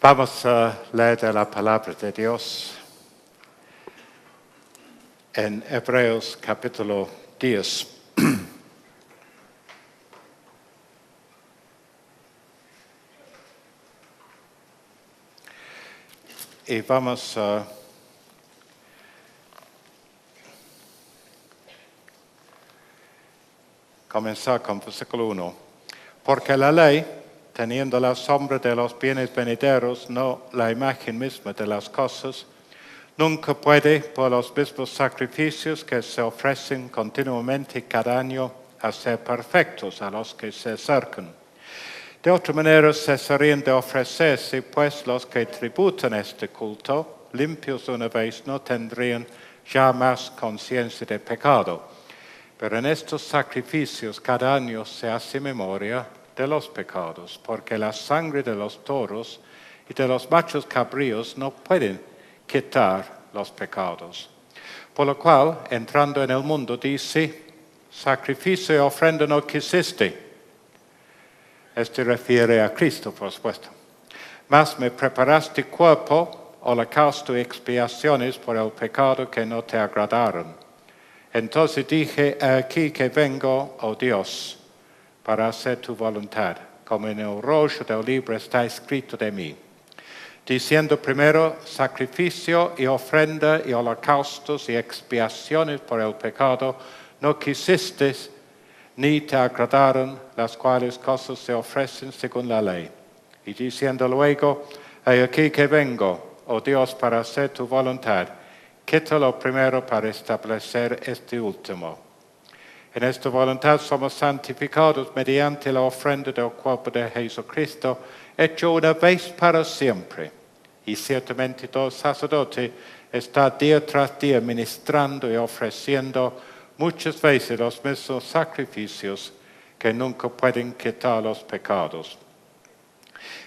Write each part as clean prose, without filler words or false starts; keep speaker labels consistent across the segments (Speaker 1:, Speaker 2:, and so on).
Speaker 1: Vamos a leer la palabra de Dios en Hebreos capítulo 10. Y vamos a comenzar con versículo 1. Porque la ley, teniendo la sombra de los bienes venideros, no la imagen misma de las cosas, nunca puede, por los mismos sacrificios que se ofrecen continuamente cada año, hacer perfectos a los que se acercan. De otra manera cesarían de ofrecerse, pues los que tributan este culto, limpios una vez, no tendrían ya más conciencia de pecado. Pero en estos sacrificios cada año se hace memoria de los pecados, porque la sangre de los toros y de los machos cabríos no pueden quitar los pecados. Por lo cual, entrando en el mundo, dice, sacrificio y ofrenda no quisiste. Este refiere a Cristo, por supuesto. Mas me preparaste cuerpo, holocausto y expiaciones por el pecado que no te agradaron. Entonces dije, aquí que vengo, oh Dios, para hacer tu voluntad, como en el rollo del libro está escrito de mí. Diciendo primero, sacrificio y ofrenda y holocaustos y expiaciones por el pecado, no quisiste ni te agradaron, las cuales cosas se ofrecen según la ley. Y diciendo luego, aquí que vengo, oh Dios, para hacer tu voluntad, quítalo primero para establecer este último. En esta voluntad somos santificados mediante la ofrenda del cuerpo de Jesucristo, hecho una vez para siempre. Y ciertamente todo sacerdote está día tras día ministrando y ofreciendo muchas veces los mismos sacrificios que nunca pueden quitar los pecados.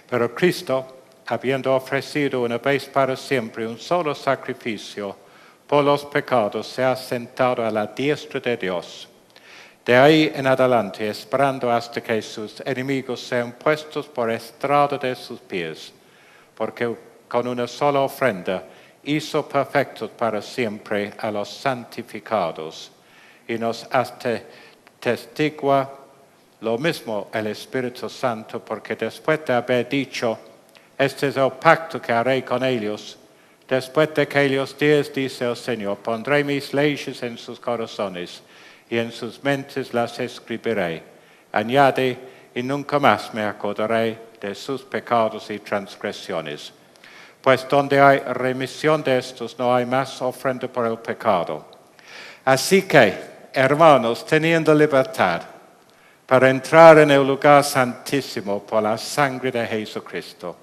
Speaker 1: Pero Cristo, habiendo ofrecido una vez para siempre un solo sacrificio por los pecados, se ha sentado a la diestra de Dios. De ahí en adelante, esperando hasta que sus enemigos sean puestos por estrado de sus pies, porque con una sola ofrenda hizo perfectos para siempre a los santificados. Y nos atestigua lo mismo el Espíritu Santo, porque después de haber dicho, este es el pacto que haré con ellos, después de aquellos días, dice el Señor, pondré mis leyes en sus corazones y en sus mentes las escribiré. Añade, y nunca más me acordaré de sus pecados y transgresiones. Pues donde hay remisión de estos, no hay más ofrenda por el pecado. Así que, hermanos, teniendo libertad para entrar en el lugar santísimo por la sangre de Jesucristo,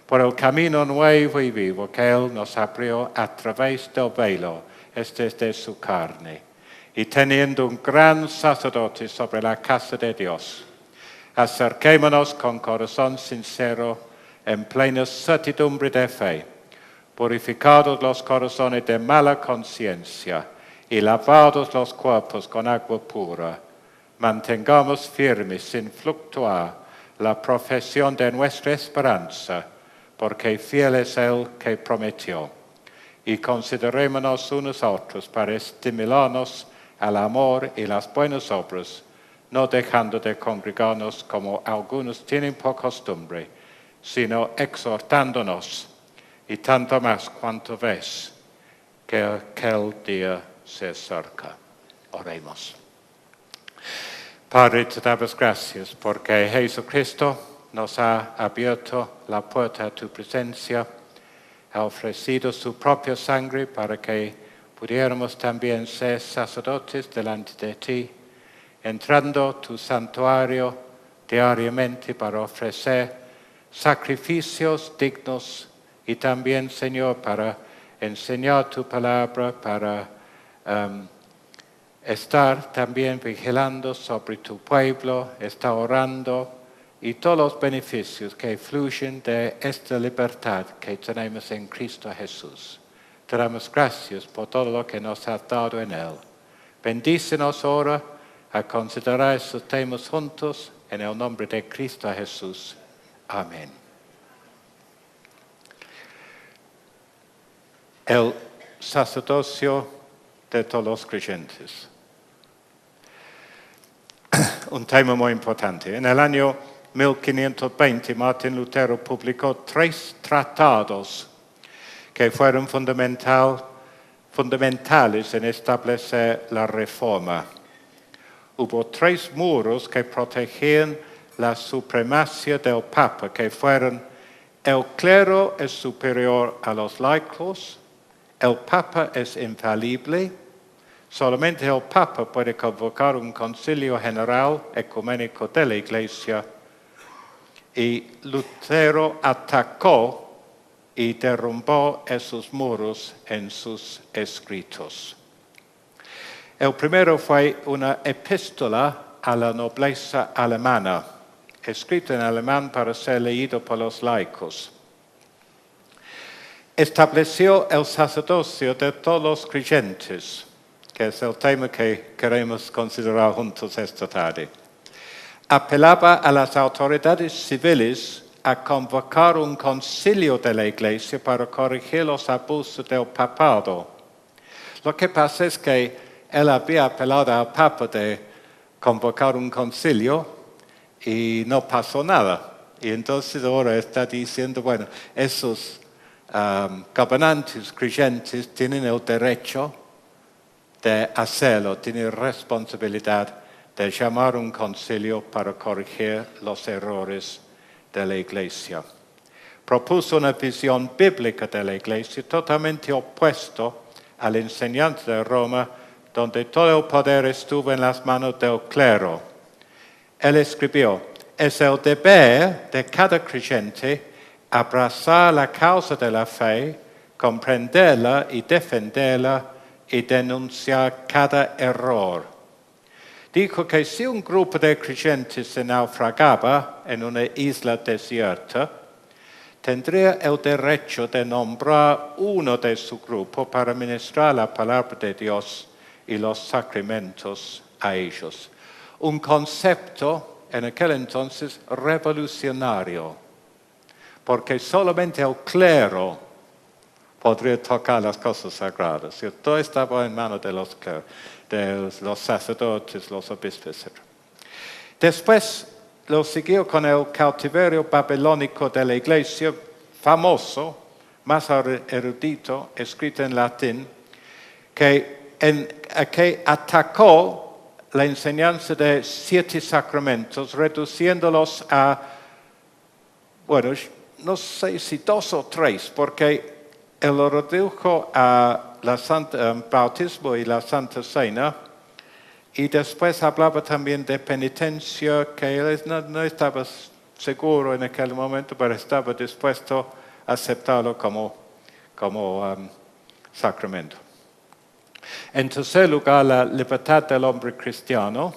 Speaker 1: por el camino nuevo y vivo que Él nos abrió a través del velo, este es de su carne, y teniendo un gran sacerdote sobre la casa de Dios, acerquémonos con corazón sincero, en plena certidumbre de fe, purificados los corazones de mala conciencia y lavados los cuerpos con agua pura, mantengamos firmes sin fluctuar la profesión de nuestra esperanza, porque fiel es Él que prometió. Y considerémonos unos a otros para estimularnos al amor y las buenas obras, no dejando de congregarnos como algunos tienen por costumbre, sino exhortándonos, y tanto más cuanto ves que aquel día se acerca. Oremos. Padre, te damos gracias porque Jesucristo nos ha abierto la puerta a tu presencia, ha ofrecido su propia sangre para que pudiéramos también ser sacerdotes delante de ti, entrando tu santuario diariamente para ofrecer sacrificios dignos y también, Señor, para enseñar tu palabra, para estar también vigilando sobre tu pueblo, estar orando y todos los beneficios que fluyen de esta libertad que tenemos en Cristo Jesús. Te damos gracias por todo lo que nos has dado en Él. Bendícenos ahora a considerar estos temas juntos en el nombre de Cristo Jesús. Amén. el sacerdocio de todos los creyentes. Un tema muy importante. En el año 1520, Martín Lutero publicó 3 tratados que fueron fundamentales en establecer la reforma. Hubo 3 muros que protegían la supremacía del Papa, que fueron: el clero es superior a los laicos, el Papa es infalible, solamente el Papa puede convocar un concilio general ecuménico de la Iglesia, y Lutero atacó y derrumbó esos muros en sus escritos. El primero fue una epístola a la nobleza alemana, escrito en alemán para ser leído por los laicos. Estableció el sacerdocio de todos los creyentes, que es el tema que queremos considerar juntos esta tarde. Apelaba a las autoridades civiles a convocar un concilio de la Iglesia para corregir los abusos del papado. Lo que pasa es que él había apelado al Papa de convocar un concilio y no pasó nada. Y entonces ahora está diciendo, bueno, esos gobernantes creyentes tienen el derecho de hacerlo, tienen responsabilidad de llamar un concilio para corregir los errores de la Iglesia. Propuso una visión bíblica de la Iglesia totalmente opuesto a la enseñanza de Roma, donde todo el poder estuvo en las manos del clero. Él escribió: es el deber de cada creyente abrazar la causa de la fe, comprenderla y defenderla y denunciar cada error. Dijo que si un grupo de creyentes se naufragaba en una isla desierta, tendría el derecho de nombrar uno de su grupo para ministrar la palabra de Dios y los sacramentos a ellos. Un concepto en aquel entonces revolucionario, porque solamente el clero podría tocar las cosas sagradas. Todo estaba en manos de los sacerdotes, los obispos, etc. Después lo siguió con el cautiverio babilónico de la Iglesia, famoso, más erudito, escrito en latín, que atacó la enseñanza de 7 sacramentos, reduciéndolos a, bueno, no sé si 2 o 3, porque él lo redujo a bautismo y la Santa Cena, y después hablaba también de penitencia, que él no estaba seguro en aquel momento, pero estaba dispuesto a aceptarlo como sacramento. En tercer lugar, la libertad del hombre cristiano,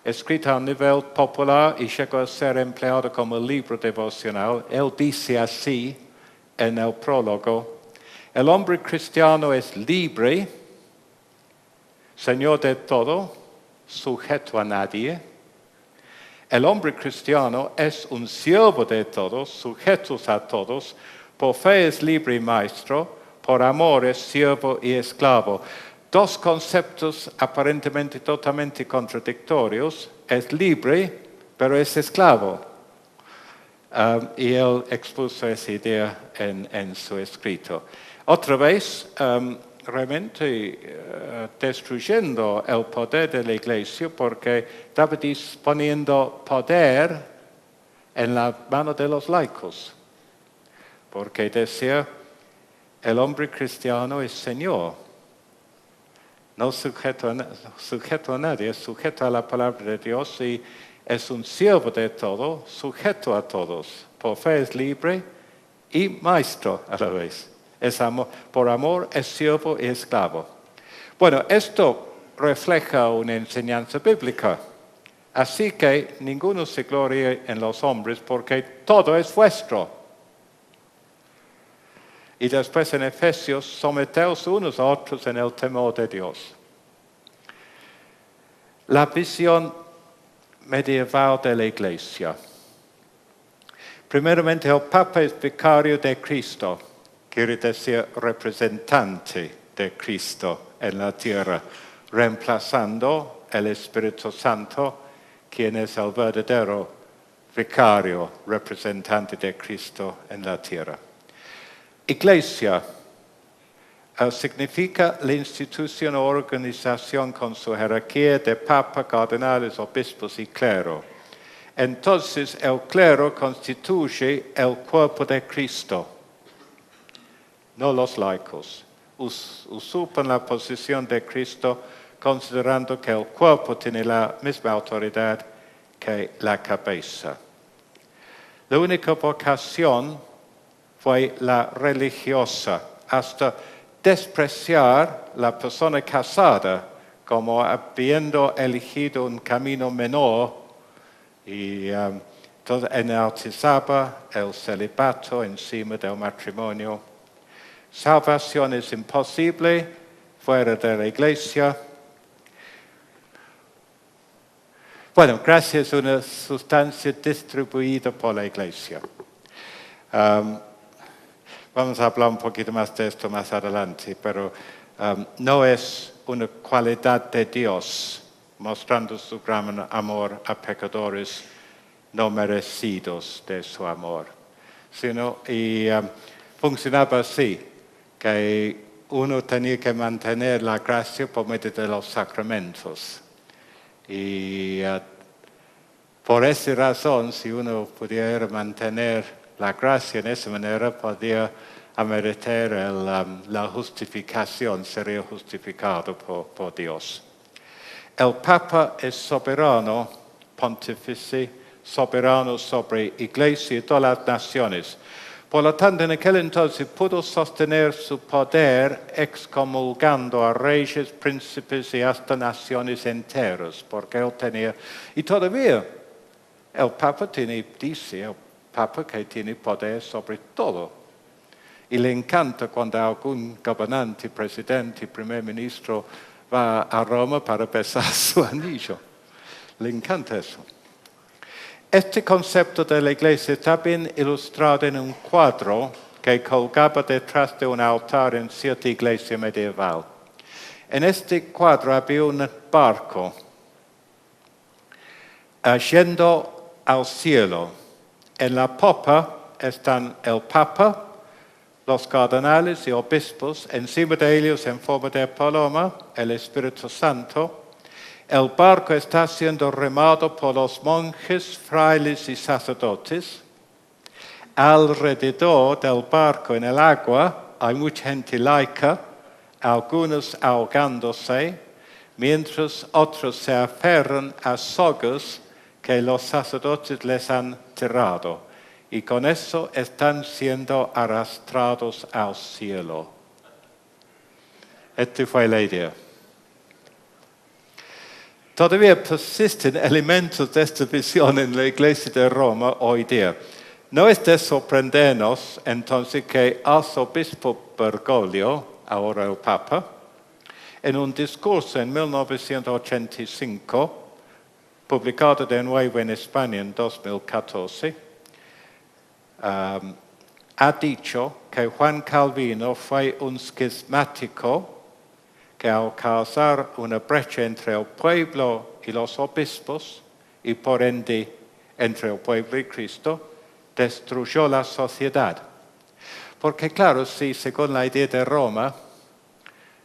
Speaker 1: escrita a nivel popular y llegó a ser empleado como libro devocional. Él dice así en el prólogo: el hombre cristiano es libre, señor de todo, sujeto a nadie. El hombre cristiano es un siervo de todos, sujetos a todos. Por fe es libre y maestro, por amor es siervo y esclavo. 2 conceptos aparentemente totalmente contradictorios. Es libre, pero es esclavo. Y él expuso esa idea en su escrito. Otra vez, realmente destruyendo el poder de la Iglesia, porque estaba disponiendo poder en la mano de los laicos. Porque decía, el hombre cristiano es Señor, no sujeto a nadie, es sujeto a la palabra de Dios y es un siervo de todo, sujeto a todos. Por fe es libre y maestro a la vez. Por amor es siervo y esclavo. Bueno, esto refleja una enseñanza bíblica. Así que ninguno se gloríe en los hombres porque todo es vuestro. Y después en Efesios, someteos unos a otros en el temor de Dios. La visión medieval de la Iglesia. Primeramente, el Papa es vicario de Cristo, quiere decir representante de Cristo en la tierra, reemplazando el Espíritu Santo, quien es el verdadero vicario, representante de Cristo en la tierra. Iglesia significa la institución o organización con su jerarquía de papa, cardenales, obispos y clero. Entonces el clero constituye el cuerpo de Cristo, no los laicos. Usurpan la posición de Cristo considerando que el cuerpo tiene la misma autoridad que la cabeza. La única vocación fue la religiosa, hasta despreciar la persona casada como habiendo elegido un camino menor y entonces enaltizaba el celibato encima del matrimonio. Salvación es imposible fuera de la iglesia. Bueno, gracia es una sustancia distribuida por la iglesia. Vamos a hablar un poquito más de esto más adelante, pero no es una cualidad de Dios mostrando su gran amor a pecadores no merecidos de su amor, sino funcionaba así, que uno tenía que mantener la gracia por medio de los sacramentos. Y por esa razón, si uno pudiera mantener la gracia en esa manera, podía ameritar la justificación, sería justificado por Dios. El Papa es soberano, pontífice, soberano sobre Iglesia y todas las naciones. Por lo tanto, en aquel entonces pudo sostener su poder excomulgando a reyes, príncipes y hasta naciones enteras, porque él tenía, y todavía el Papa dice el Papa que tiene poder sobre todo. Y le encanta cuando algún gobernante, presidente, primer ministro va a Roma para besar su anillo. Le encanta eso. Este concepto de la iglesia está bien ilustrado en un cuadro que colgaba detrás de un altar en cierta iglesia medieval. En este cuadro había un barco yendo al cielo. En la popa están el Papa, los cardenales y obispos, encima de ellos en forma de paloma, el Espíritu Santo. El barco está siendo remado por los monjes, frailes y sacerdotes. Alrededor del barco en el agua hay mucha gente laica, algunos ahogándose, mientras otros se aferran a sogas que los sacerdotes les han tirado. Y con eso están siendo arrastrados al cielo. Esta fue la idea. Todavía persisten elementos de esta visión en la iglesia de Roma hoy día. No es de sorprendernos entonces que arzobispo Bergoglio, ahora el Papa, en un discurso en 1985, publicado de nuevo en España en 2014, ha dicho que Juan Calvino fue un esquizmático que al causar una brecha entre el pueblo y los obispos, y por ende entre el pueblo y Cristo, destruyó la sociedad. Porque claro, si según la idea de Roma,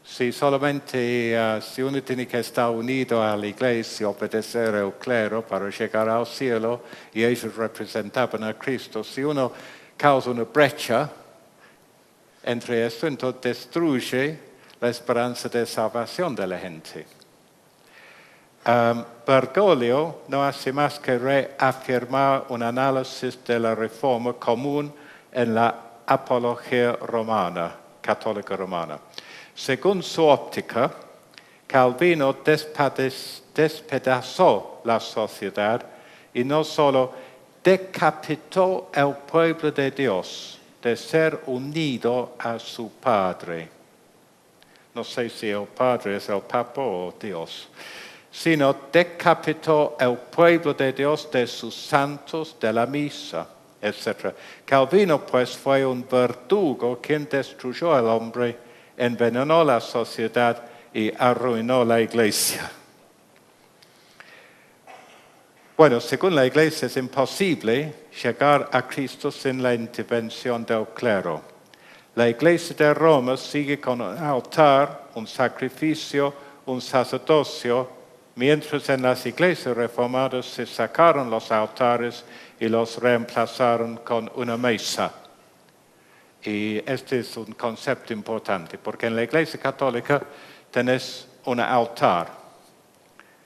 Speaker 1: si solamente si uno tiene que estar unido a la iglesia, obedecer al clero para llegar al cielo, y ellos representaban a Cristo, si uno causa una brecha entre esto, entonces destruye la esperanza de salvación de la gente. Bergoglio no hace más que reafirmar un análisis de la reforma común en la apología romana, católica romana. Según su óptica, Calvino despedazó la sociedad y no solo decapitó el pueblo de Dios de ser unido a su Padre. No sé si el Padre es el Papa o Dios, sino decapitó el pueblo de Dios de sus santos de la misa, etc. Calvino, pues, fue un verdugo quien destruyó al hombre, envenenó la sociedad y arruinó la Iglesia. Bueno, según la Iglesia es imposible llegar a Cristo sin la intervención del clero. La Iglesia de Roma sigue con un altar, un sacrificio, un sacerdocio, mientras en las iglesias reformadas se sacaron los altares y los reemplazaron con una mesa. Y este es un concepto importante, porque en la Iglesia católica tenés un altar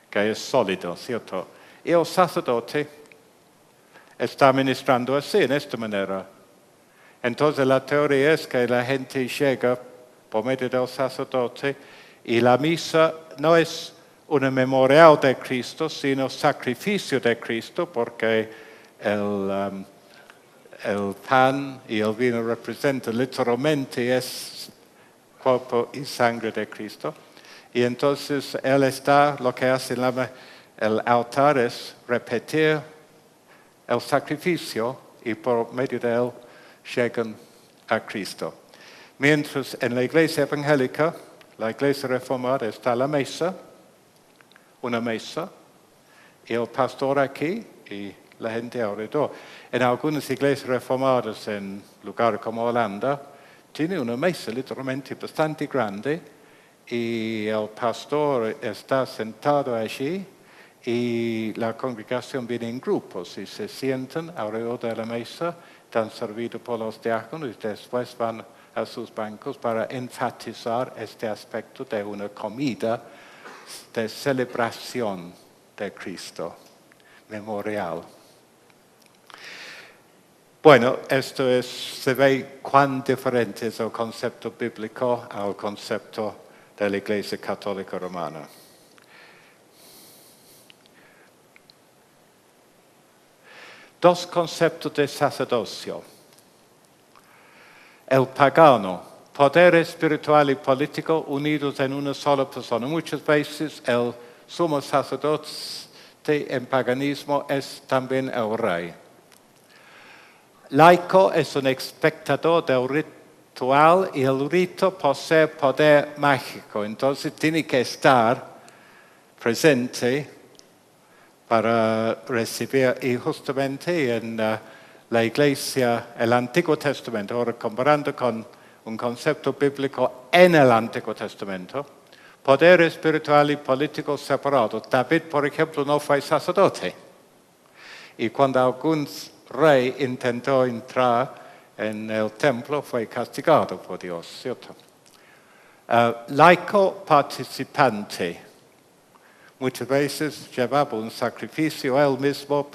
Speaker 1: que es sólido, ¿cierto? Y el sacerdote está ministrando así, en esta manera. Entonces la teoría es que la gente llega por medio del sacerdote y la misa no es una memorial de Cristo, sino sacrificio de Cristo, porque el pan y el vino representan literalmente es cuerpo y sangre de Cristo. Y entonces lo que hace el altar es repetir el sacrificio y por medio de él llegan a Cristo. Mientras en la iglesia evangélica, la iglesia reformada, está la mesa, una mesa, y el pastor aquí y la gente alrededor. En algunas iglesias reformadas en lugares como Holanda, tiene una mesa literalmente bastante grande y el pastor está sentado allí y la congregación viene en grupos y se sientan alrededor de la mesa, están servidos por los diáconos y después van a sus bancos para enfatizar este aspecto de una comida de celebración de Cristo, memorial. Bueno, se ve cuán diferente es el concepto bíblico al concepto de la Iglesia Católica Romana. Dos conceptos de sacerdocio. El pagano, poder espiritual y político unidos en una sola persona. Muchas veces el sumo sacerdote en paganismo es también el rey. Laico es un espectador del ritual y el rito posee poder mágico, entonces tiene que estar presente para recibir. Y justamente en la Iglesia, el Antiguo Testamento, ahora comparando con un concepto bíblico en el Antiguo Testamento, poder espiritual y político separado. David, por ejemplo, no fue sacerdote. Y cuando algún rey intentó entrar en el templo, fue castigado por Dios, ¿cierto? Laico participante. Muchas veces llevaba un sacrificio él mismo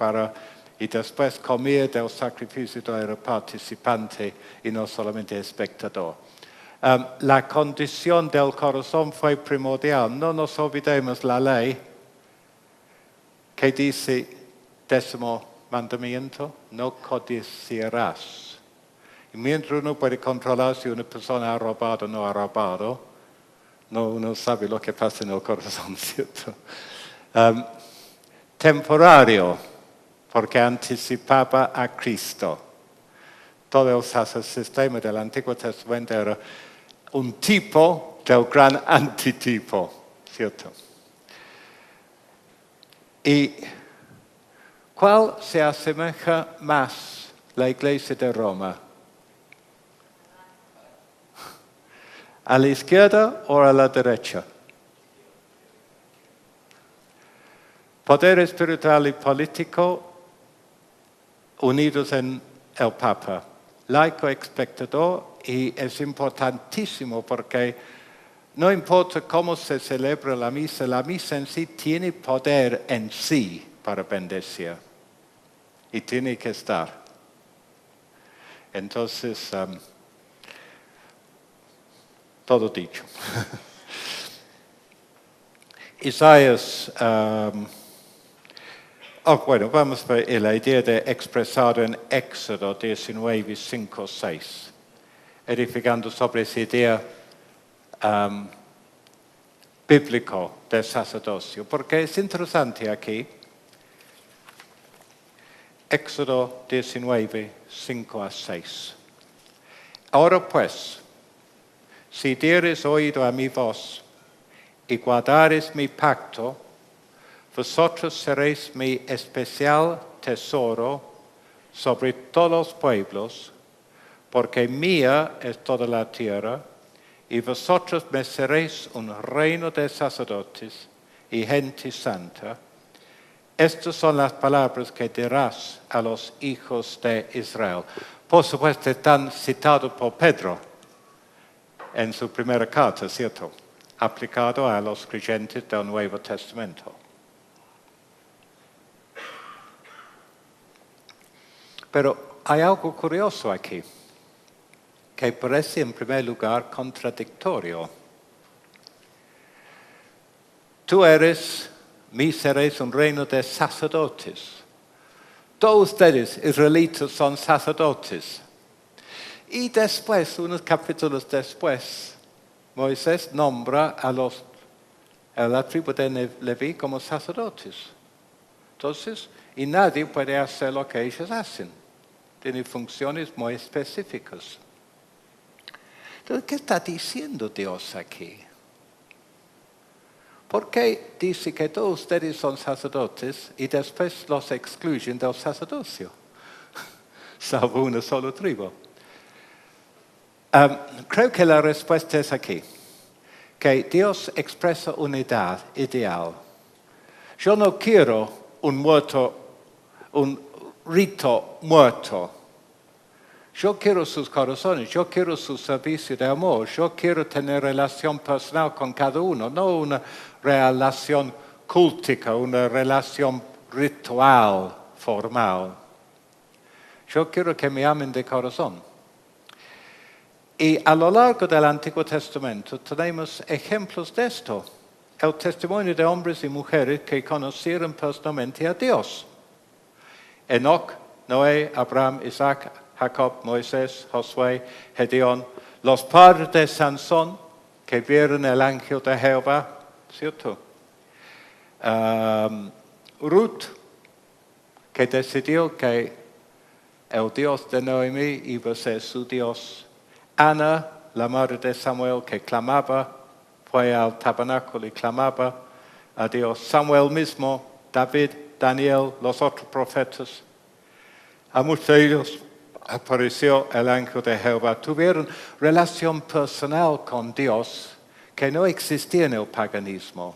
Speaker 1: y después comía del sacrificio, era participante y no solamente espectador. La condición del corazón fue primordial. No nos olvidemos la ley que dice, 10º mandamiento, no codiciarás. Y mientras uno puede controlar si una persona ha robado o no ha robado, uno sabe lo que pasa en el corazón, ¿cierto? Temporario, porque anticipaba a Cristo. Todo el sistema del Antiguo Testamento era un tipo del gran antitipo, ¿cierto? ¿Y cuál se asemeja más la Iglesia de Roma? ¿A la izquierda o a la derecha? Poder espiritual y político unidos en el Papa. Laico espectador, y es importantísimo porque no importa cómo se celebra la misa en sí tiene poder en sí para bendecir y tiene que estar. Entonces, todo dicho. Isaías, vamos a ver la idea de expresado en Éxodo 19, 5, 6, edificando sobre esa idea bíblico de sacerdocio, porque es interesante aquí, Éxodo 19, 5 a 6. Ahora pues, si dieres oído a mi voz y guardares mi pacto, vosotros seréis mi especial tesoro sobre todos los pueblos, porque mía es toda la tierra, y vosotros me seréis un reino de sacerdotes y gente santa. Estas son las palabras que dirás a los hijos de Israel. Por supuesto, están citados por Pedro en su primera carta, ¿cierto? Aplicado a los creyentes del Nuevo Testamento. Pero hay algo curioso aquí, que parece en primer lugar contradictorio. Tú seréis un reino de sacerdotes. Todos ustedes, israelitas, son sacerdotes. Y después, unos capítulos después, Moisés nombra a la tribu de Leví como sacerdotes. Entonces, y nadie puede hacer lo que ellos hacen. Tienen funciones muy específicas. Entonces, ¿qué está diciendo Dios aquí? ¿Por qué dice que todos ustedes son sacerdotes y después los excluyen del sacerdocio? Salvo una sola tribu. Creo que la respuesta es aquí. Que Dios expresa unidad ideal. Yo no quiero un rito muerto. Yo quiero sus corazones, yo quiero su servicio de amor, yo quiero tener relación personal con cada uno, no una relación cultica, una relación ritual, formal. Yo quiero que me amen de corazón. Y a lo largo del Antiguo Testamento tenemos ejemplos de esto. El testimonio de hombres y mujeres que conocieron personalmente a Dios. Enoc, Noé, Abraham, Isaac, Jacob, Moisés, Josué, Gedeón, los padres de Sansón que vieron el ángel de Jehová, ¿cierto? Ruth, que decidió que el Dios de Noemí iba a ser su Dios. Ana, la madre de Samuel, que clamaba, fue al tabernáculo y clamaba a Dios. Samuel mismo, David, Daniel, los otros profetas. A muchos de ellos apareció el ángel de Jehová. Tuvieron relación personal con Dios que no existía en el paganismo.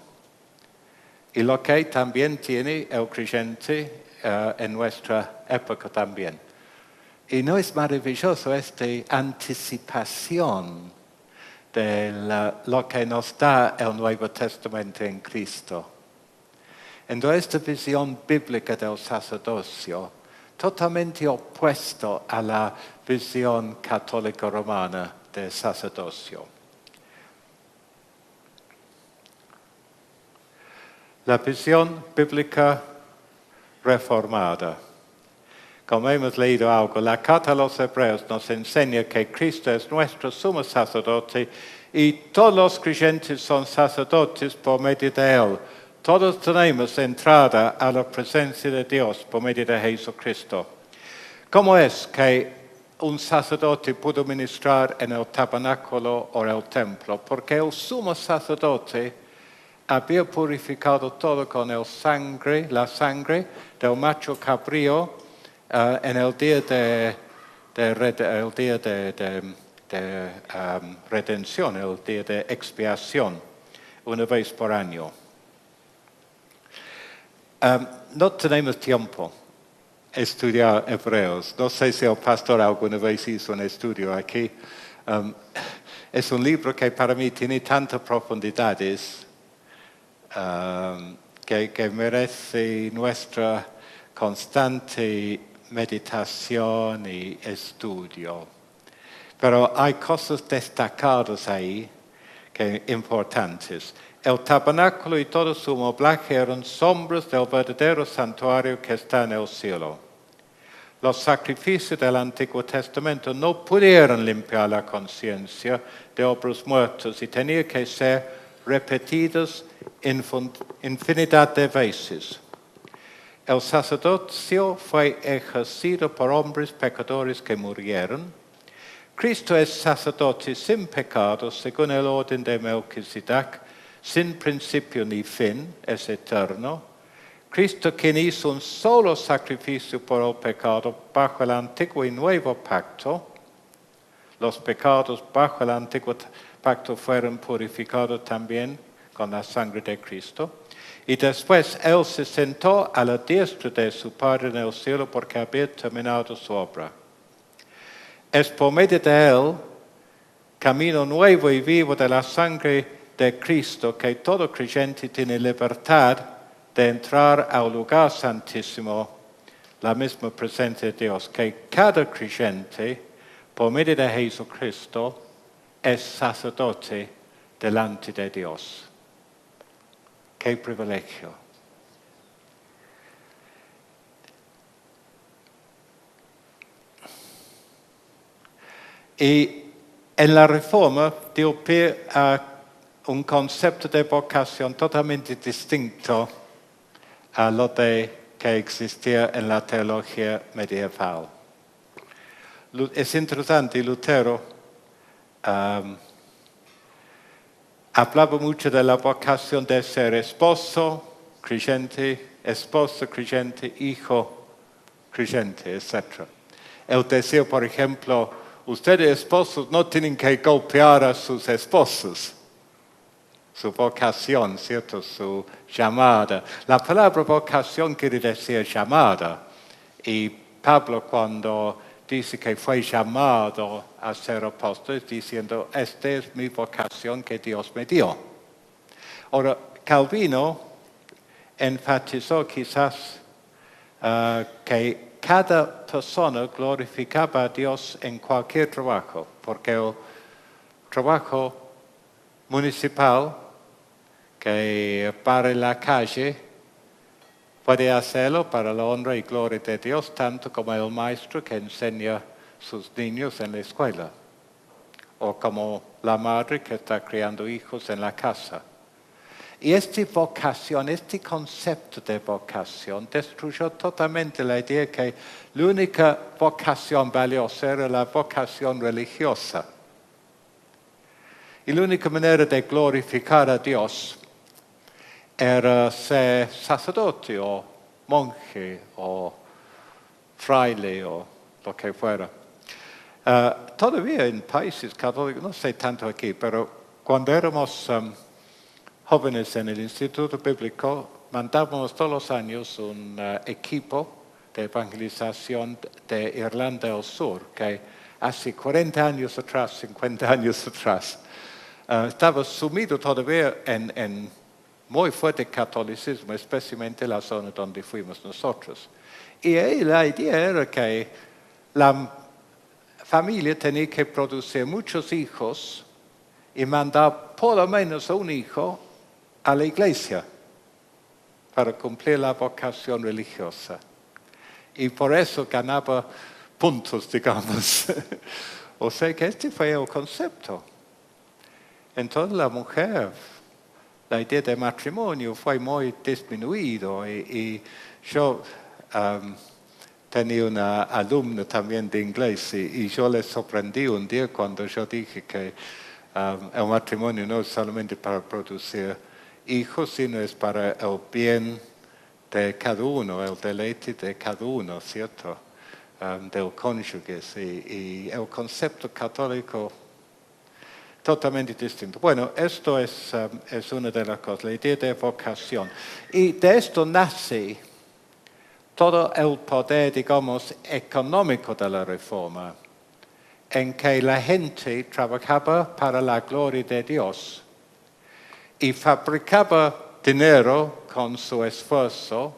Speaker 1: Y lo que también tiene el creyente en nuestra época también. Y no es maravilloso esta anticipación de lo que nos da el Nuevo Testamento en Cristo. Entonces, esta visión bíblica del sacerdocio, totalmente opuesto a la visión católica romana del sacerdocio. La visión bíblica reformada. Como hemos leído algo, la carta a los Hebreos nos enseña que Cristo es nuestro sumo sacerdote y todos los creyentes son sacerdotes por medio de Él. Todos tenemos entrada a la presencia de Dios por medio de Jesucristo. ¿Cómo es que un sacerdote pudo ministrar en el tabernáculo o el templo? Porque el sumo sacerdote había purificado todo con la sangre del macho cabrío en el día de redención, el día de expiación, una vez por año. No tenemos tiempo a estudiar Hebreos. No sé si el pastor alguna vez hizo un estudio aquí. Es un libro que para mí tiene tantas profundidades que merece nuestra constante meditación y estudio. Pero hay cosas destacadas ahí que importantes. El tabernáculo y todo su moblaje eran sombras del verdadero santuario que está en el cielo. Los sacrificios del Antiguo Testamento no pudieron limpiar la conciencia de obras muertas y tenían que ser repetidos infinidad de veces. El sacerdocio fue ejercido por hombres pecadores que murieron. Cristo es sacerdote sin pecado, según el orden de Melquisedec, sin principio ni fin, es eterno. Cristo, quien hizo un solo sacrificio por el pecado bajo el antiguo y nuevo pacto. Los pecados bajo el antiguo pacto fueron purificados también con la sangre de Cristo. Y después Él se sentó a la diestra de su Padre en el cielo porque había terminado su obra. Es por medio de Él, camino nuevo y vivo de la sangre de Cristo, que todo creyente tiene libertad de entrar al lugar santísimo, la misma presencia de Dios, que cada creyente, por medio de Jesucristo, es sacerdote delante de Dios. ¡Qué privilegio! Y en la Reforma dio pie a un concepto de vocación totalmente distinto a lo que existía en la teología medieval. Es interesante, Lutero hablaba mucho de la vocación de ser esposo, creyente, esposa, creyente, hijo, creyente, etc. Él decía, por ejemplo, ustedes esposos no tienen que golpear a sus esposos. Su vocación, ¿cierto? Su llamada. La palabra vocación quiere decir llamada. Y Pablo, cuando dice que fue llamado a ser apóstol, diciendo, esta es mi vocación que Dios me dio. Ahora, Calvino enfatizó quizás que cada persona glorificaba a Dios en cualquier trabajo, porque el trabajo municipal que para la calle puede hacerlo para la honra y gloria de Dios, tanto como el maestro que enseña a sus niños en la escuela, o como la madre que está criando hijos en la casa. Y esta vocación, este concepto de vocación, destruyó totalmente la idea que la única vocación valiosa era la vocación religiosa. Y la única manera de glorificar a Dios era ser sacerdote o monje o fraile o lo que fuera. Todavía en países católicos, no sé tanto aquí, pero cuando éramos jóvenes en el Instituto Bíblico, mandábamos todos los años un equipo de evangelización de Irlanda del Sur, que hace 40 años atrás, 50 años atrás, estaba sumido todavía en muy fuerte catolicismo, especialmente en la zona donde fuimos nosotros. Y ahí la idea era que la familia tenía que producir muchos hijos y mandar por lo menos un hijo a la iglesia para cumplir la vocación religiosa. Y por eso ganaba puntos, digamos. O sea que este fue el concepto. Entonces la mujer, la idea de matrimonio fue muy disminuido y yo tenía una alumna también de inglés y yo le sorprendí un día cuando yo dije que el matrimonio no es solamente para producir hijos, sino es para el bien de cada uno, el deleite de cada uno, ¿cierto? Del cónyuge. Y el concepto católico totalmente distinto. Bueno, esto es una de las cosas, la idea de vocación. Y de esto nace todo el poder, digamos, económico de la Reforma, en que la gente trabajaba para la gloria de Dios y fabricaba dinero con su esfuerzo,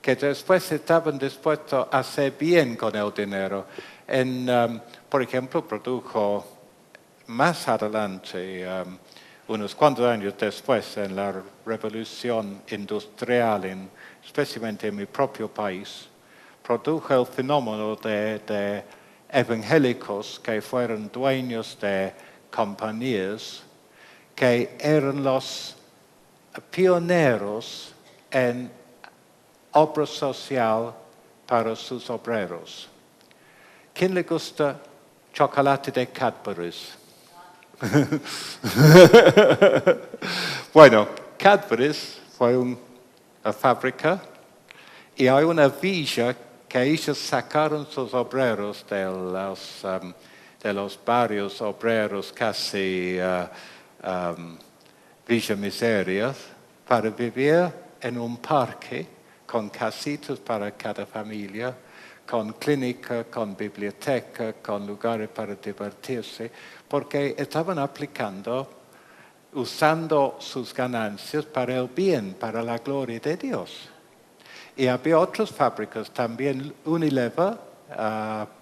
Speaker 1: que después estaban dispuestos a hacer bien con el dinero. Por ejemplo, produjo más adelante, unos cuantos años después, en la revolución industrial, especialmente en mi propio país, produjo el fenómeno de evangélicos que fueron dueños de compañías, que eran los pioneros en obra social para sus obreros. ¿Quién le gusta chocolate de Cadbury's? Bueno, Cadbury's fue una fábrica y hay una villa que ellos sacaron sus obreros de los barrios obreros casi Villa Miserias para vivir en un parque con casitas para cada familia, con clínica, con biblioteca, con lugares para divertirse, porque estaban usando sus ganancias para el bien, para la gloria de Dios. Y había otras fábricas también. Unilever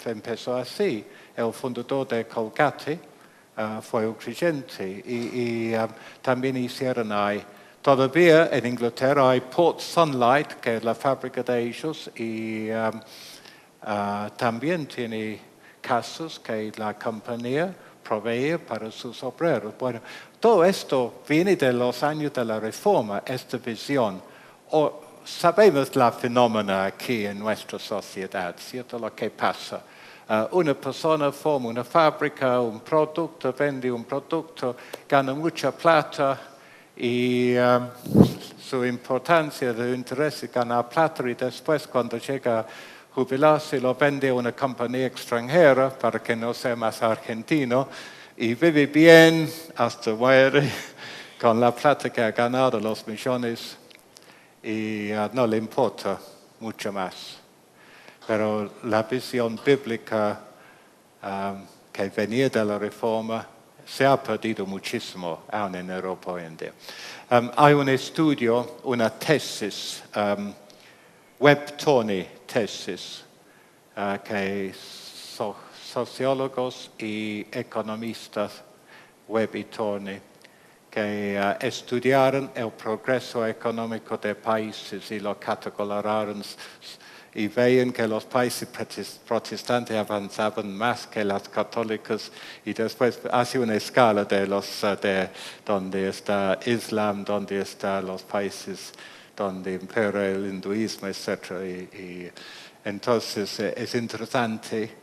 Speaker 1: empezó así. El fundador de Colgate fue un creyente y también hicieron ahí. Todavía en Inglaterra hay Port Sunlight, que es la fábrica de ellos, y también tiene casas que la compañía provee para sus obreros. Bueno, todo esto viene de los años de la Reforma, esta visión. Sabemos la fenómena aquí en nuestra sociedad, ¿cierto? Lo que pasa. Una persona forma una fábrica, un producto, vende un producto, gana mucha plata y su importancia, su interés es ganar plata y después cuando llega a jubilarse lo vende a una compañía extranjera para que no sea más argentino y vive bien hasta muere con la plata que ha ganado, los millones, y no le importa mucho más. Pero la visión bíblica que venía de la Reforma se ha perdido muchísimo aún en Europa hoy en día. Hay un estudio, una tesis, Webb-Tony tesis, que sociólogos y economistas, Webb y Tony, que estudiaron el progreso económico de países y lo categorizaron y veían que los países protestantes avanzaban más que los católicos y después hace una escala de donde está Islam, donde están los países donde impera el hinduismo, etc. Y entonces es interesante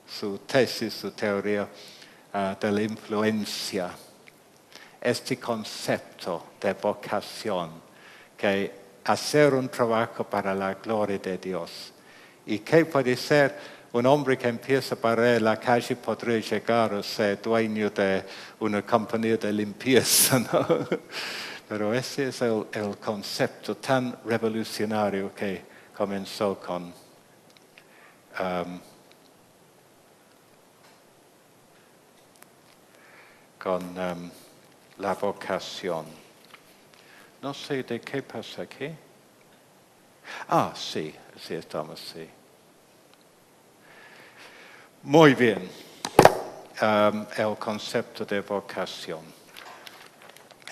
Speaker 1: su tesis, su teoría de la influencia. Este concepto de vocación, que hacer un trabajo para la gloria de Dios. ¿Y qué puede ser? Un hombre que empieza para la calle podría llegar a ser dueño de una compañía de limpieza, ¿no? Pero ese es el concepto tan revolucionario que comenzó con la vocación. No sé de qué pasa aquí. Sí estamos, sí. Muy bien. El concepto de vocación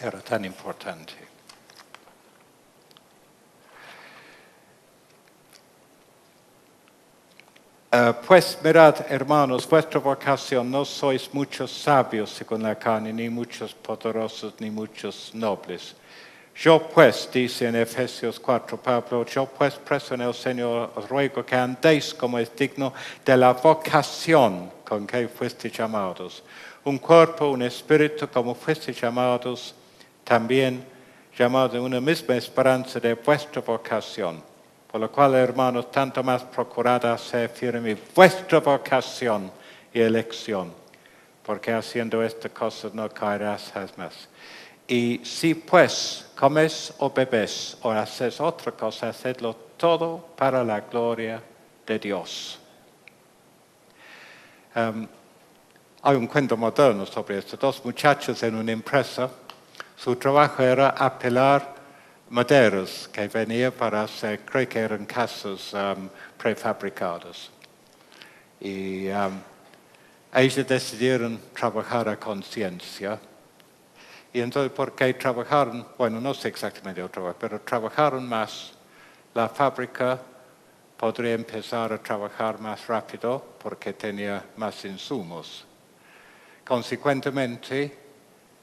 Speaker 1: era tan importante. Pues mirad, hermanos, vuestra vocación, no sois muchos sabios según la carne, ni muchos poderosos, ni muchos nobles. Yo pues, dice en Efesios 4 Pablo, yo pues preso en el Señor os ruego que andéis como es digno de la vocación con que fuisteis llamados. Un cuerpo, un espíritu, como fuisteis llamados, también llamados en una misma esperanza de vuestra vocación. Por lo cual, hermanos, tanto más procurad hacer firme vuestra vocación y elección, porque haciendo esta cosa no caerás jamás. Y si pues comes o bebes o haces otra cosa, hacedlo todo para la gloria de Dios. Hay un cuento moderno sobre esto. Dos muchachos en una empresa, su trabajo era apelar maderas que venían para hacer, creo que eran casas prefabricadas. Y ellos decidieron trabajar a conciencia. Y entonces, porque trabajaron, bueno, no sé exactamente el trabajo, pero trabajaron más, la fábrica podría empezar a trabajar más rápido porque tenía más insumos. Consecuentemente,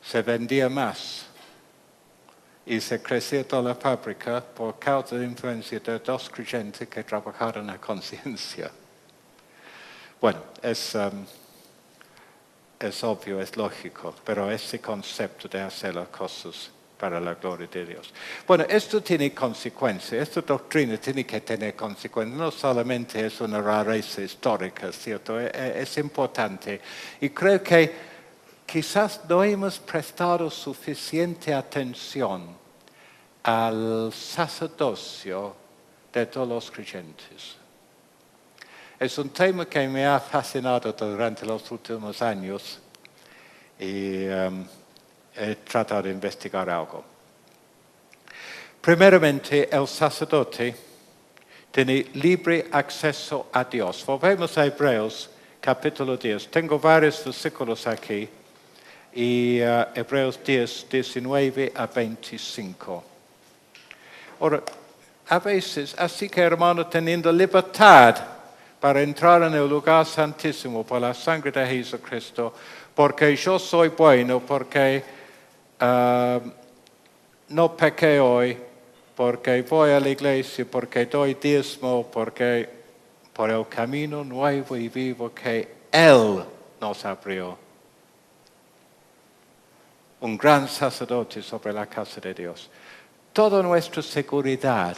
Speaker 1: se vendía más. y se creció toda la fábrica por causa de la influencia de dos creyentes que trabajaron a conciencia. Bueno, es obvio, es lógico, pero ese concepto de hacer las cosas para la gloria de Dios. Bueno, esto tiene consecuencias, esta doctrina tiene que tener consecuencias, no solamente es una rareza histórica, ¿cierto? Es importante y creo que quizás no hemos prestado suficiente atención al sacerdocio de todos los creyentes. Es un tema que me ha fascinado durante los últimos años y he tratado de investigar algo. Primeramente, el sacerdote tiene libre acceso a Dios. Volvemos a Hebreos capítulo 10. Tengo varios versículos aquí y Hebreos 10, 19 a 25. Ahora, a veces, así que hermano, teniendo libertad para entrar en el lugar santísimo por la sangre de Jesucristo, porque yo soy bueno, porque no pequé hoy, porque voy a la iglesia, porque doy diezmo, porque por el camino nuevo y vivo que Él nos abrió. Un gran sacerdote sobre la casa de Dios. Toda nuestra seguridad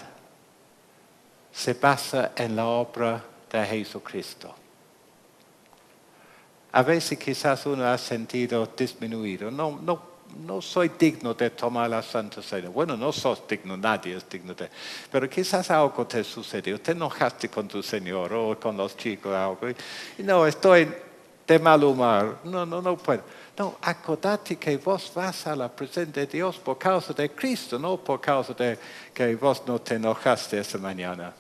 Speaker 1: se basa en la obra de Jesucristo. A veces quizás uno ha sentido disminuido. No soy digno de tomar la Santa Cena. Bueno, no sos digno, nadie es digno de. Pero quizás algo te sucedió. Te enojaste con tu Señor o con los chicos o algo. Y no, estoy de mal humor. No puedo. No, acordate que vos vas a la presencia de Dios por causa de Cristo, no por causa de que vos no te enojaste esa mañana.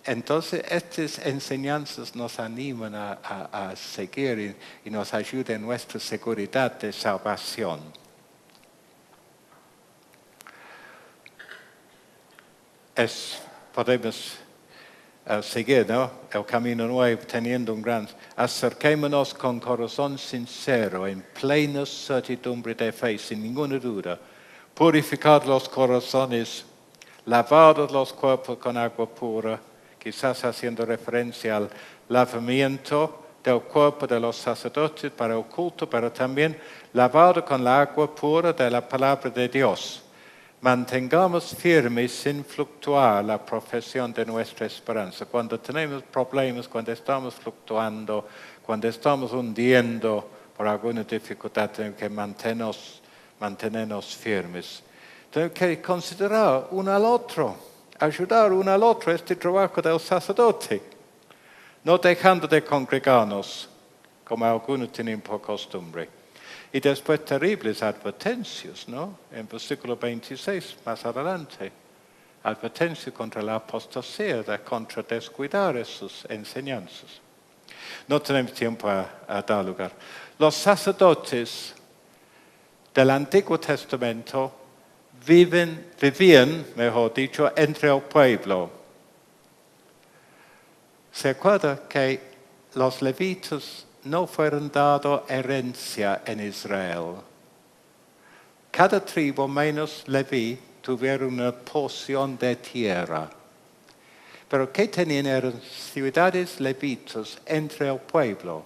Speaker 1: Entonces, estas enseñanzas nos animan a seguir y nos ayudan en nuestra seguridad de salvación. Podemos seguir, ¿no? El camino nuevo, teniendo un gran. Acerquémonos con corazón sincero, en plena certidumbre de fe, sin ninguna duda. Purificad los corazones, lavados los cuerpos con agua pura, quizás haciendo referencia al lavamiento del cuerpo de los sacerdotes para el culto, pero también lavado con la agua pura de la palabra de Dios. Mantengamos firmes sin fluctuar la profesión de nuestra esperanza. Cuando tenemos problemas, cuando estamos fluctuando, cuando estamos hundiendo por alguna dificultad, tenemos que mantenernos firmes. Tenemos que considerar uno al otro, ayudar uno al otro, este trabajo del sacerdote, no dejando de congregarnos, como algunos tienen por costumbre. Y después terribles advertencias, ¿no? En versículo 26, más adelante. Advertencia contra la apostasía, contra descuidar esas enseñanzas. No tenemos tiempo a dar lugar. Los sacerdotes del Antiguo Testamento vivían, mejor dicho, entre el pueblo. ¿Se acuerda que los levitas no fueron dados herencia en Israel? Cada tribu menos Leví tuvieron una porción de tierra. Pero ¿qué tenían? Eran ciudades levitas entre el pueblo.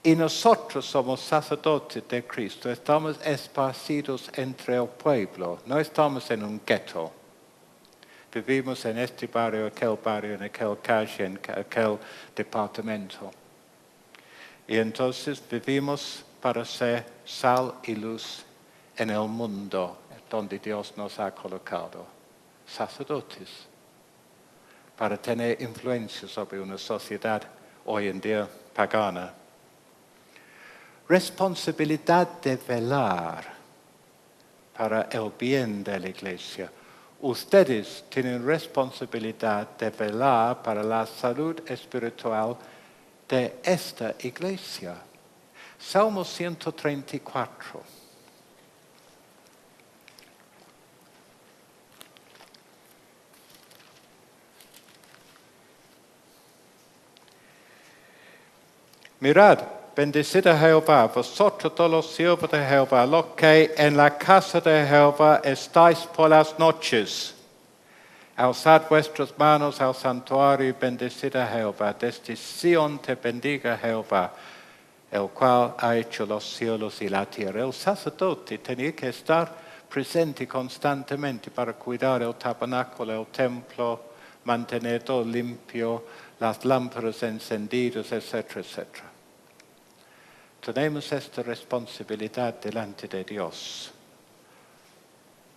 Speaker 1: Y nosotros somos sacerdotes de Cristo. Estamos esparcidos entre el pueblo. No estamos en un gueto. Vivimos en este barrio, en aquel calle, en aquel departamento. Y entonces vivimos para ser sal y luz en el mundo donde Dios nos ha colocado. Sacerdotes. Para tener influencia sobre una sociedad hoy en día pagana. Responsabilidad de velar para el bien de la iglesia. Ustedes tienen responsabilidad de velar para la salud espiritual de esta iglesia. Salmo 134. Mirad, bendecid a Jehová, vosotros todos los siervos de Jehová, los que en la casa de Jehová estáis por las noches. Alzad vuestras manos al santuario y bendecid a Jehová. Desde Sion te bendiga Jehová, el cual ha hecho los cielos y la tierra. El sacerdote tenía que estar presente constantemente para cuidar el tabernáculo, el templo, mantener todo limpio, las lámparas encendidas, etcétera, etcétera. Tenemos esta responsabilidad delante de Dios.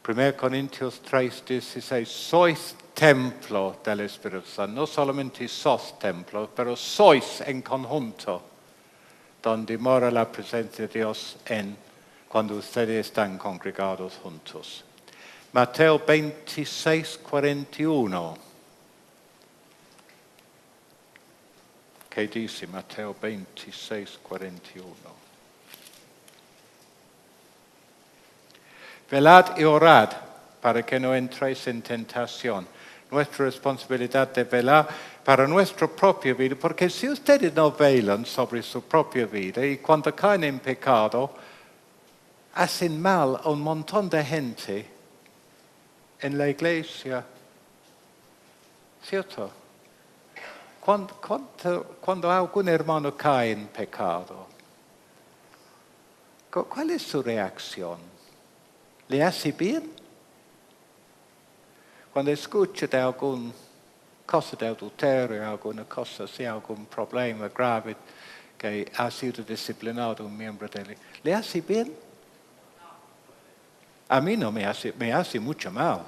Speaker 1: 1 Corintios 3:16, sois templo del Espíritu Santo. No solamente sos templo, pero sois en conjunto, donde mora la presencia de Dios cuando ustedes están congregados juntos. Mateo 26:41. ¿Qué dice Mateo 26:41? Velad y orad para que no entréis en tentación. Nuestra responsabilidad de velar para nuestra propia vida, porque si ustedes no velan sobre su propia vida y cuando caen en pecado, hacen mal a un montón de gente en la iglesia. ¿Cierto? Cuando algún hermano cae en pecado, ¿cuál es su reacción? ¿Le hace bien? Cuando escucha de alguna cosa de adulterio, alguna cosa así, algún problema grave que ha sido disciplinado un miembro de él, ¿le hace bien? A mí no me hace mucho mal.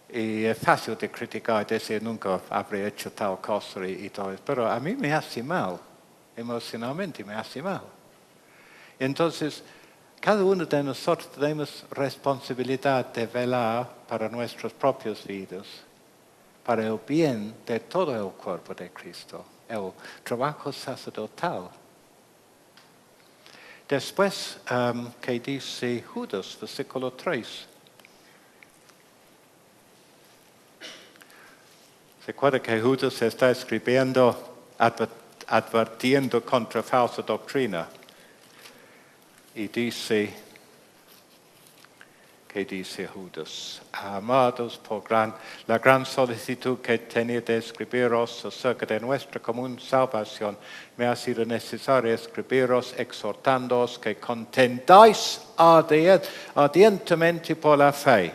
Speaker 1: Y es fácil de criticar y decir nunca habré hecho tal cosa y todo eso, pero a mí me hace mal, emocionalmente me hace mal. Entonces, cada uno de nosotros tenemos responsabilidad de velar para nuestras propias vidas, para el bien de todo el cuerpo de Cristo, el trabajo sacerdotal. Después, que dice Judas, versículo 3. ¿Se acuerda que Judas está escribiendo, advirtiendo contra falsa doctrina? Y dice, ¿qué dice Judas? Amados, por la gran solicitud que tenía de escribiros acerca de nuestra común salvación, me ha sido necesario escribiros exhortándoos que contendáis ardientemente por la fe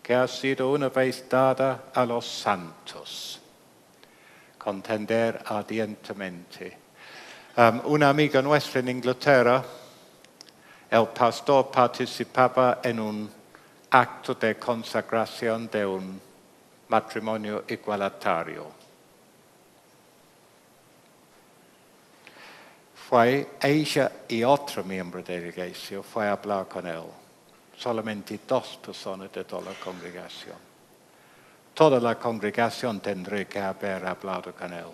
Speaker 1: que ha sido una vez dada a los santos. Contender ardientemente. Una amiga nuestra en Inglaterra, el pastor participaba en un acto de consagración de un matrimonio igualitario. Fue ella y otro miembro de la iglesia, fue a hablar con él. Solamente 2 personas de toda la congregación. Toda la congregación tendría que haber hablado con él.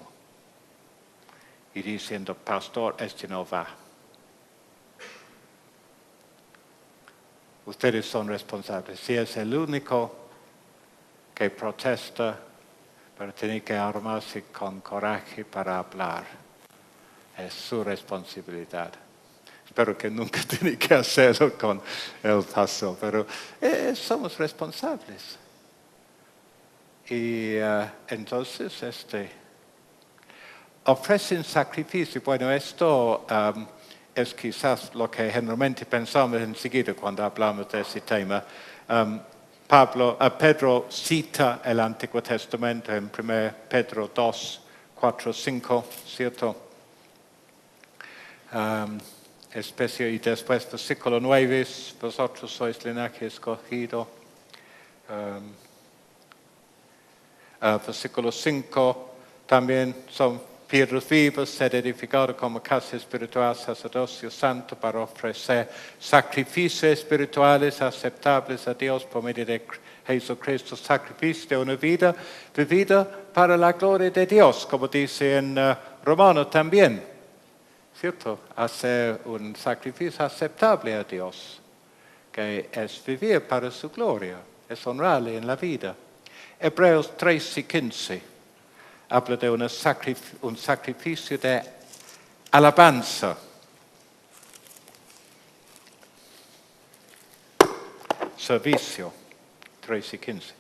Speaker 1: Y diciendo, pastor, no va. Ustedes son responsables. Si es el único que protesta, pero tiene que armarse con coraje para hablar. Es su responsabilidad. Espero que nunca tiene que hacerlo con el pastor, pero somos responsables. Y entonces ofrecen sacrificio. Bueno, esto es quizás lo que generalmente pensamos enseguida cuando hablamos de ese tema. Pedro cita el Antiguo Testamento en 1 Pedro 2, 4, 5, ¿cierto? Y después versículo 9, vosotros sois linaje escogido. Versículo 5, también son piedras vivas, ser edificado como casa espiritual, sacerdocio santo para ofrecer sacrificios espirituales aceptables a Dios por medio de Jesucristo, sacrificio de una vida vivida para la gloria de Dios, como dice en Romanos también. ¿Cierto? Hacer un sacrificio aceptable a Dios, que es vivir para su gloria, es honrarle en la vida. Hebreos 3 y 15. habla de un sacrificio de alabanza. Servicio, 3 y 15.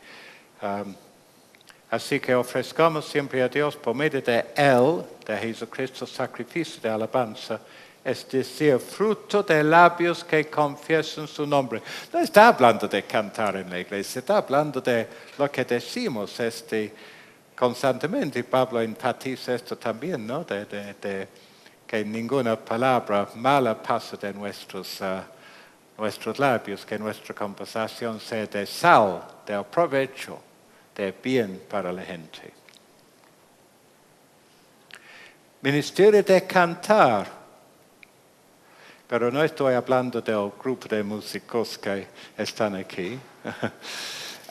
Speaker 1: Así que ofrezcamos siempre a Dios por medio de Él, de Jesucristo, sacrificio de alabanza, es decir, fruto de labios que confiesan su nombre. No está hablando de cantar en la iglesia, está hablando de lo que decimos constantemente. Pablo enfatiza esto también, ¿no? De que ninguna palabra mala pasa de nuestros labios, que nuestra conversación sea de sal, de provecho, de bien para la gente. Ministerio de cantar. Pero no estoy hablando del grupo de músicos que están aquí,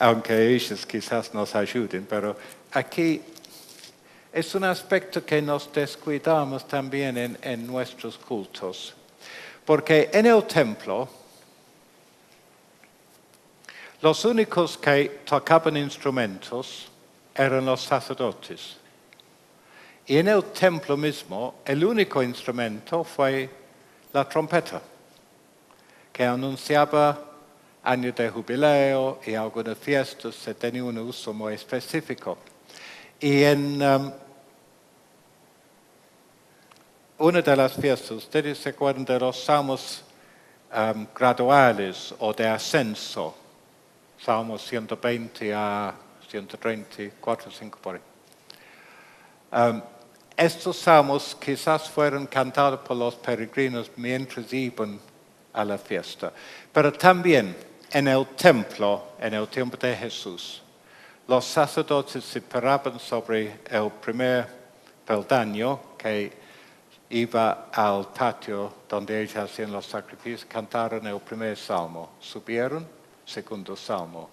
Speaker 1: aunque ellos quizás nos ayuden, pero aquí es un aspecto que nos descuidamos también en nuestros cultos. Porque en el templo, los únicos que tocaban instrumentos eran los sacerdotes. Y en el templo mismo, el único instrumento fue la trompeta, que anunciaba años de jubileo y algunas fiestas se tenía un uso muy específico. Y en una de las fiestas, ustedes se acuerdan de los salmos graduales o de ascenso, Salmos 120 a 134, 5 por ahí. Estos salmos quizás fueron cantados por los peregrinos mientras iban a la fiesta. Pero también en el templo, en el tiempo de Jesús, los sacerdotes se paraban sobre el primer peldaño que iba al patio donde ellos hacían los sacrificios, cantaron el primer salmo. Subieron, segundo salmo.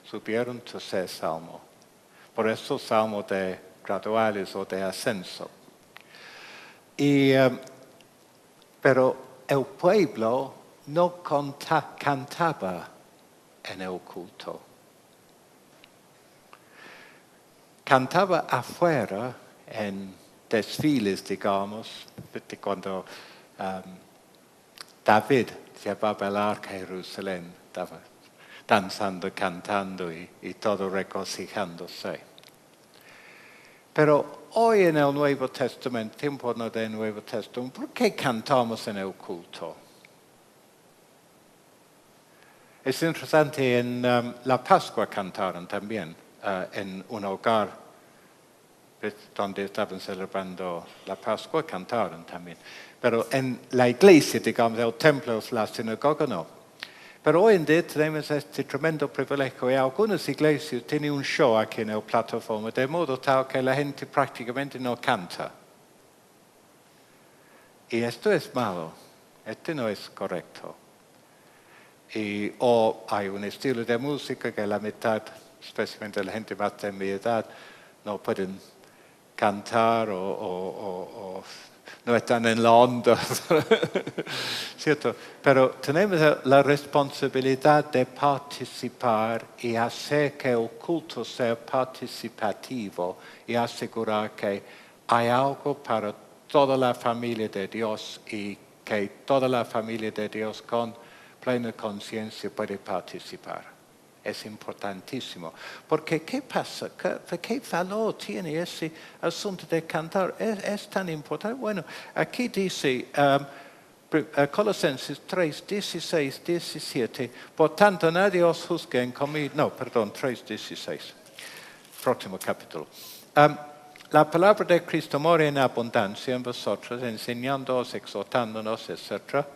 Speaker 1: Subieron, tercer salmo. Por eso salmo de graduales o de ascenso. Pero el pueblo no cantaba en el culto. Cantaba afuera en desfiles, digamos, cuando David llevaba el arca a Jerusalén, estaba danzando, cantando y todo regocijándose. Pero hoy en el Nuevo Testamento, tiempo del Nuevo Testamento, ¿por qué cantamos en el culto? Es interesante, en la Pascua cantaron también, en un hogar donde estaban celebrando la Pascua, cantaron también. Pero en la iglesia, digamos, el templo, la sinagoga, no. Pero hoy en día tenemos este tremendo privilegio y algunas iglesias tienen un show aquí en la plataforma, de modo tal que la gente prácticamente no canta. Y esto es malo, esto no es correcto. O hay un estilo de música que la mitad, especialmente la gente más de mi edad, no pueden cantar o no están en la onda, ¿cierto? Pero tenemos la responsabilidad de participar y hacer que el culto sea participativo y asegurar que hay algo para toda la familia de Dios y que toda la familia de Dios con plena conciencia puede participar. Es importantísimo. Porque ¿qué pasa? ¿Qué valor tiene ese asunto de cantar? Es tan importante. Bueno, aquí dice Colosenses 3, 16, 17. Por tanto, nadie os juzgue en comida. No, perdón, 3, 16. Próximo capítulo. La palabra de Cristo mora en abundancia en vosotros, enseñándoos, exhortándonos, etc.,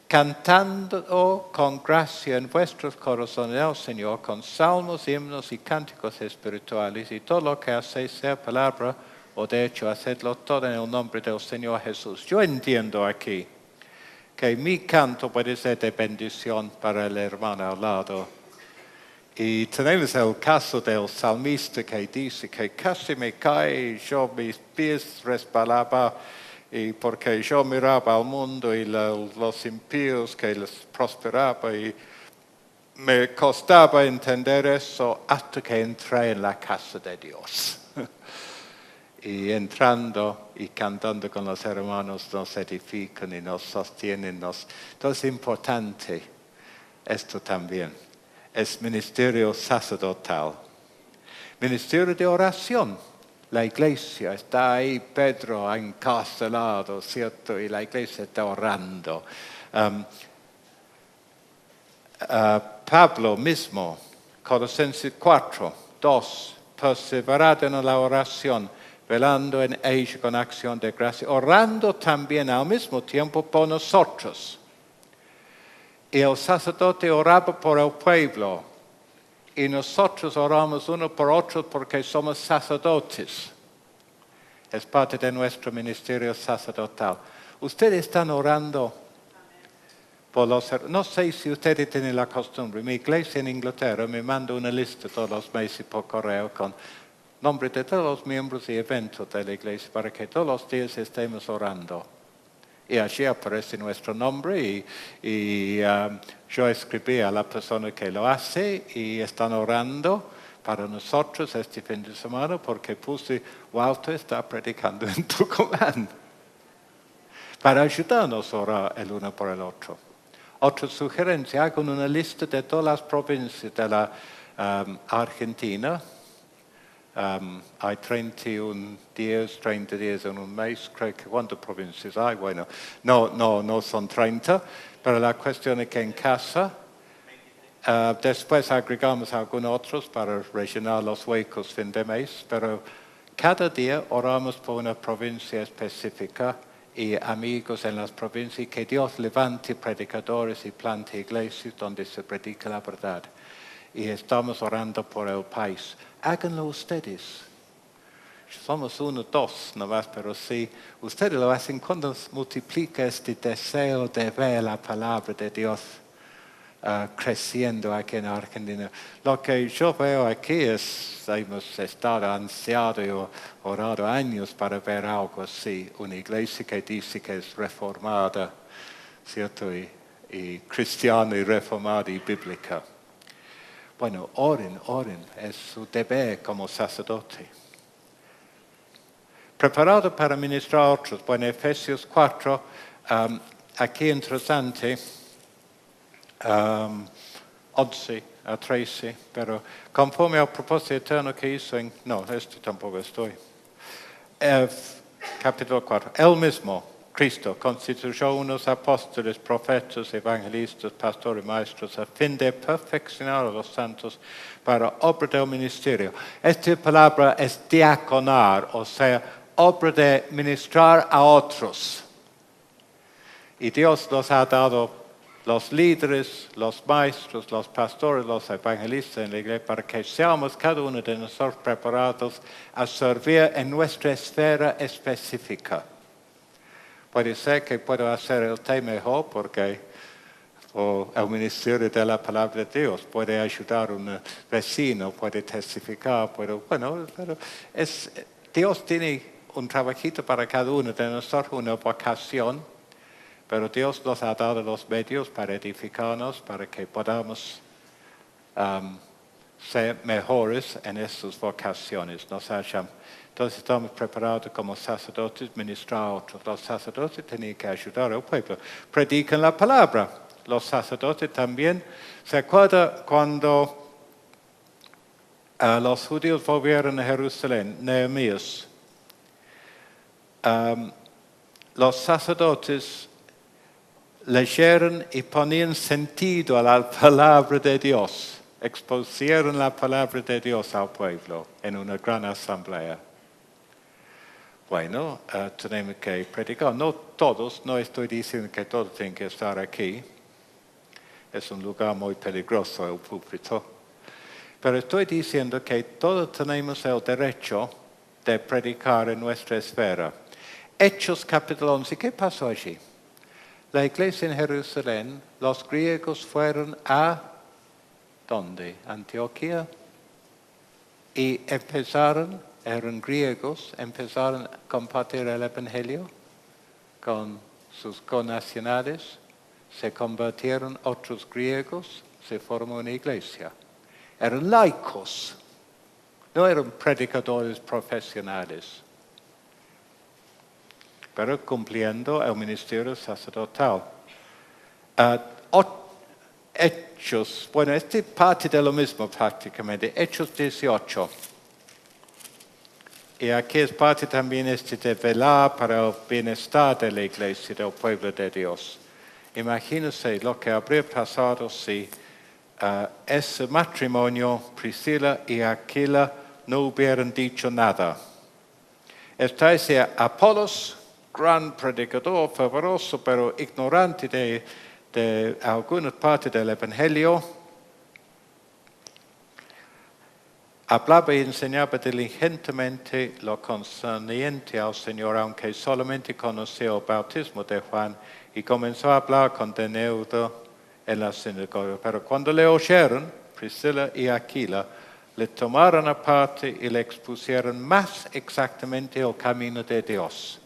Speaker 1: cantando con gracia en vuestros corazones al Señor, con salmos, himnos y cánticos espirituales, y todo lo que hacéis, sea palabra o de hecho, hacedlo todo en el nombre del Señor Jesús. Yo entiendo aquí que mi canto puede ser de bendición para el hermano al lado. Y tenemos el caso del salmista que dice que casi me cae, yo mis pies resbalaba, y porque yo miraba al mundo y los impíos que les prosperaba y me costaba entender eso hasta que entré en la casa de Dios. Y entrando y cantando con los hermanos nos edifican y nos sostienen. Entonces es importante esto también. Es ministerio sacerdotal. Ministerio de oración. La iglesia está ahí, Pedro encarcelado, ¿cierto? Y la iglesia está orando. Pablo mismo, Colosenses 4, 2, perseverad en la oración, velando en ella con acción de gracia, orando también al mismo tiempo por nosotros. Y el sacerdote oraba por el pueblo, y nosotros oramos uno por otro porque somos sacerdotes. Es parte de nuestro ministerio sacerdotal. Ustedes están orando por los... No sé si ustedes tienen la costumbre. Mi iglesia en Inglaterra me manda una lista todos los meses por correo con nombre de todos los miembros y eventos de la iglesia para que todos los días estemos orando. Y allí aparece nuestro nombre y yo escribí a la persona que lo hace y están orando para nosotros este fin de semana porque puse, Walter está predicando en Tucumán, para ayudarnos a orar el uno por el otro. Otra sugerencia, hagan una lista de todas las provincias de la Argentina. Hay 31 días, 30 días en un mes, creo que ¿cuántas provincias hay? Bueno, no son 30, pero la cuestión es que en casa, después agregamos algunos otros para rellenar los huecos fin de mes, pero cada día oramos por una provincia específica y amigos en las provincias, que Dios levante predicadores y plante iglesias donde se predica la verdad. Y estamos orando por el país. Háganlo ustedes. Somos 1, 2 nomás, pero sí, ustedes lo hacen cuando multiplica este deseo de ver la palabra de Dios creciendo aquí en Argentina. Lo que yo veo aquí es, hemos estado ansiados y orado años para ver algo así, una iglesia que dice que es reformada, ¿cierto? Y cristiana y reformada y bíblica. Bueno, oren, es su deber como sacerdote. Preparado para ministrar a otros. Bueno, Efesios 4, aquí interesante, 11 a 13, pero conforme al propósito eterno que hizo en... No, esto tampoco estoy. Capítulo 4. Él mismo, Cristo, constituyó unos apóstoles, profetas, evangelistas, pastores, maestros, a fin de perfeccionar a los santos para obra del ministerio. Esta palabra es diaconar, o sea, obra de ministrar a otros. Y Dios nos ha dado los líderes, los maestros, los pastores, los evangelistas en la iglesia para que seamos cada uno de nosotros preparados a servir en nuestra esfera específica. Puede ser que puedo hacer el té mejor porque el ministerio de la palabra de Dios puede ayudar a un vecino, puede testificar, pero Dios tiene un trabajito para cada uno de nosotros, una vocación, pero Dios nos ha dado los medios para edificarnos, para que podamos ser mejores en estas vocaciones. Entonces estamos preparados como sacerdotes, ministrar a otros. Los sacerdotes tenían que ayudar al pueblo. Predican la palabra. Los sacerdotes también. ¿Se acuerda cuando los judíos volvieron a Jerusalén? Nehemías. Los sacerdotes leyeron y ponían sentido a la palabra de Dios. Expusieron la palabra de Dios al pueblo en una gran asamblea. Bueno, tenemos que predicar. No todos, no estoy diciendo que todos tienen que estar aquí. Es un lugar muy peligroso el púlpito. Pero estoy diciendo que todos tenemos el derecho de predicar en nuestra esfera. Hechos capítulo 11, ¿qué pasó allí? La iglesia en Jerusalén, los griegos fueron a... ¿dónde? Antioquía. Y eran griegos, empezaron a compartir el evangelio con sus connacionales, se convirtieron otros griegos, se formó una iglesia. Eran laicos, no eran predicadores profesionales, pero cumpliendo el ministerio sacerdotal. Hechos, bueno, este es parte de lo mismo prácticamente, Hechos 18. Y aquí es parte también de velar para el bienestar de la iglesia, del pueblo de Dios. Imagínense lo que habría pasado si ese matrimonio, Priscila y Aquila, no hubieran dicho nada. Está ese Apolos, gran predicador, fervoroso, pero ignorante de algunas partes del Evangelio, hablaba y enseñaba diligentemente lo concerniente al Señor, aunque solamente conocía el bautismo de Juan, y comenzó a hablar con denuedo en la sinagoga. Pero cuando le oyeron, Priscila y Aquila le tomaron aparte y le expusieron más exactamente el camino de Dios.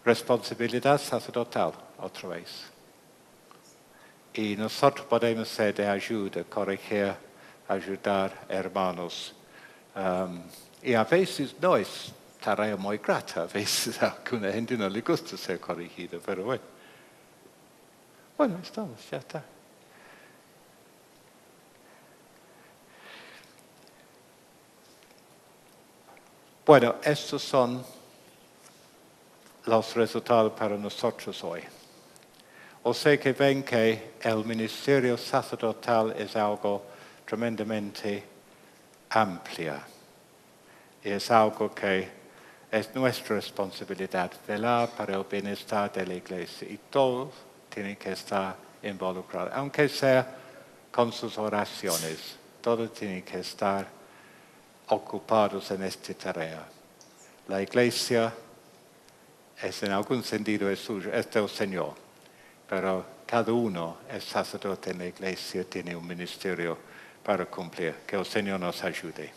Speaker 1: Responsabilidad sacerdotal, otra vez. Y nosotros podemos ser de ayuda, corregir, ayudar hermanos. Y a veces no es tarea muy grata, a veces a alguna gente no le gusta ser corregida, pero bueno. Bueno, estamos, ya está. Bueno, estos son los resultados para nosotros hoy. O sea que ven que el ministerio sacerdotal es algo tremendamente amplio. Y es algo que es nuestra responsabilidad, velar para el bienestar de la iglesia. Y todos tienen que estar involucrados, aunque sea con sus oraciones. Todos tienen que estar ocupados en esta tarea. La iglesia es en algún sentido es suya, es del Señor. Pero cada uno es sacerdote en la iglesia, tiene un ministerio para cumplir. Que el Señor nos ayude.